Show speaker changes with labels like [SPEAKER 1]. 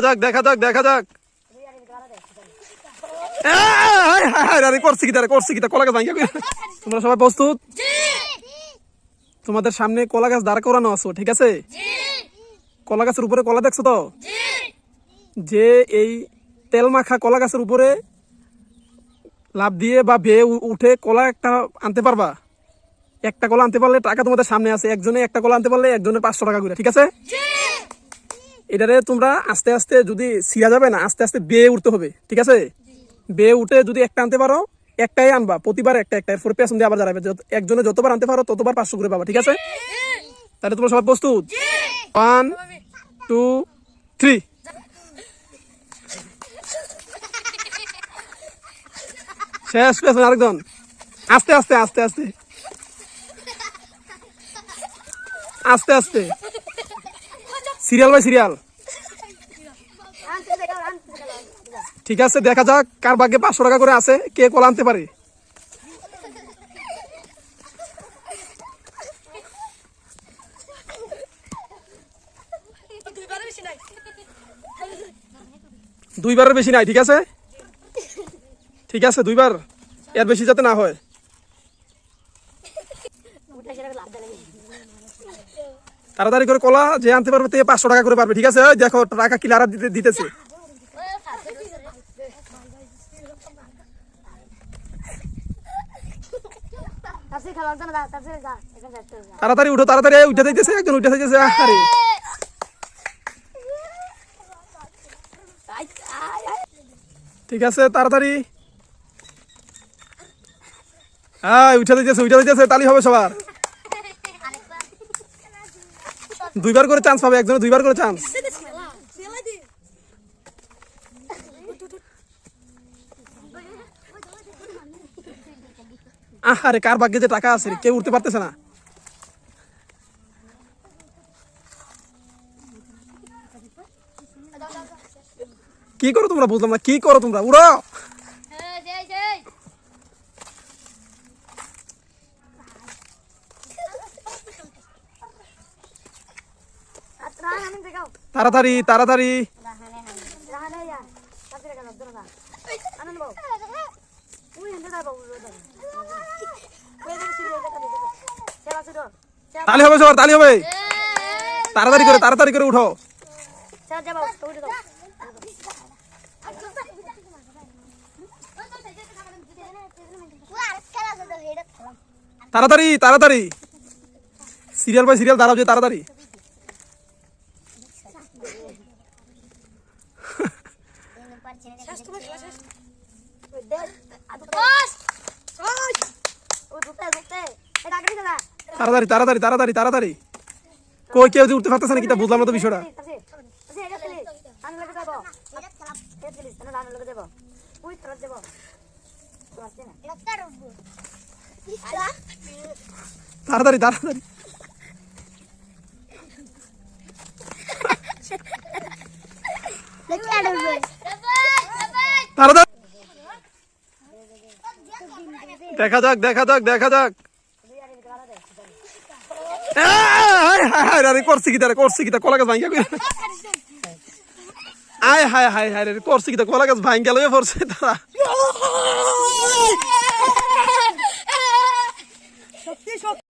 [SPEAKER 1] দেখা যাক করছি কি কলা গাছ ভাঙিয়া। তোমরা সবাই প্রস্তুত? তোমাদের সামনে কলা গাছ দাঁড় করানো আছো, ঠিক আছে? কলা গাছের উপরে কলা দেখছো তো? যে এই তেল মাখা কলা গাছের উপরে লাভ দিয়ে বা বেয়ে উঠে কলা একটা আনতে পারবা? একটা কলা আনতে পারলে টাকা তোমাদের সামনে আছে। একজনে একটা কলা আনতে পারলে একজনের 500 টাকা করে, ঠিক আছে? এটারে তোমরা আস্তে আস্তে যদি ছিঁড়া যাবে না, আস্তে আস্তে বেয়ে উঠতে হবে, ঠিক আছে? বেয়ে উঠে যদি একটা আনতে পারো, একটাই আনবা, প্রতিবার একটা এরপরে পেছন দিয়ে আবার দাঁড়াবে। একজনে যতবার আনতে পারো ততবার 500 করে পাবা, ঠিক আছে? তাহলে তোমরা সবাই প্রস্তুত? 1 2 3। শেষ। পেছনে আরেকজন। আস্তে আস্তে আস্তে আস্তে আস্তে আস্তে, সিরিয়াল বাই সিরিয়াল, ঠিক আছে? দেখা যাক কার ভাগ্যে 500 টাকা করে আছে, কে কলা আনতে পারে। দুইবারের বেশি নাই, ঠিক আছে? ঠিক আছে, দুইবার, এর বেশি যাতে না হয়। তাড়াতাড়ি করে কলা যে আনতে পারবে 500 টাকা করে পারবে, ঠিক আছে? দেখো টাকা কিলারা দিতেছে। তাড়াতাড়ি উঠো, তাড়াতাড়ি উঠে যাইতেছে, একজন উঠে যাইতেছে। আরে ঠিক আছে, তাড়াতাড়ি। হ্যাঁ, উঠে যাইতেছে, তালি হবে সবার। দুইবার করে চান্স পাবে, একজনের দুইবার করে চান্স। আরে কার ভাগ্যে যে টাকা আছে, কেউ উঠতে পারতেছে না। কি করো তোমরা, বুঝলাম না, কি করো তোমরা? উড়ো। তাড়াতাড়ি তাড়াতাড়ি। তালি হবে সবার, তালি হবে। তাড়াতাড়ি করে উঠো। তাড়াতাড়ি তাড়াতাড়ি, সিরিয়াল বাই সিরিয়াল দাঁড়াও যে, তাড়াতাড়ি। তাড়াতাড়ি তাড়াতাড়ি তাড়াতাড়ি তাড়াতাড়ি। কই কেউ যে উঠতে পারতেছে না, কিটা বুঝলাম না তো বিষয়টা। তাড়াতাড়ি তাড়াতাড়ি তাড়াতাড়ি। দেখা যাক। করছি কি কলা গাছ ভাঙ্গা করছি কি কলা গাছ ভাঙ্গা লয়ে পড়ছে তারা।